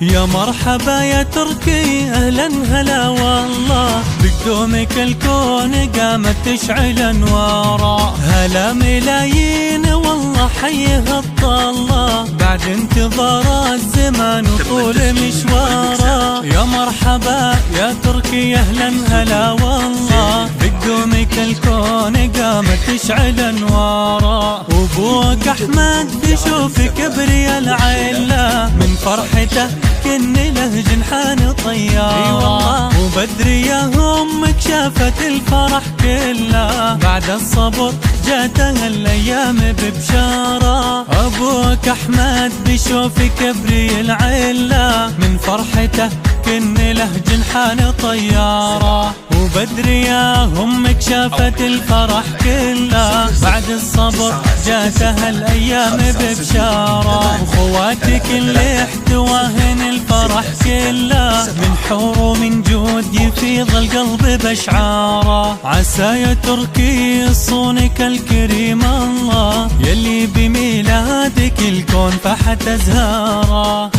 يا مرحبا يا تركي أهلا هلا والله، بقدومك الكون قامت تشعل أنواره. هلا ملايين والله حيه الطلة، بعد انتظار الزمان وطول مشواره. يا مرحبا يا تركي أهلا هلا والله، بقدومك الكون قامت تشعل أنواره. وابوك أحمد بيشوف كبري العيلة، من فرحته كن له جنحان طيارة. وبدري يا امك شافت الفرح كله، بعد الصبر جاتها الايام ببشارة. ابوك احمد بيشوف كبري العيلة، من فرحته كن له جنحان طيارة. وبدري يا امك شافت الفرح كله، بعد الصبر جاتها الايام ببشارة. وخواتك اللي احتواهن الفرح كله، من حور ومن جود يفيض القلب باشعاره. عسى يا تركي يصونك الكريم الله، يلي بميلادك الكون فحت ازهاره.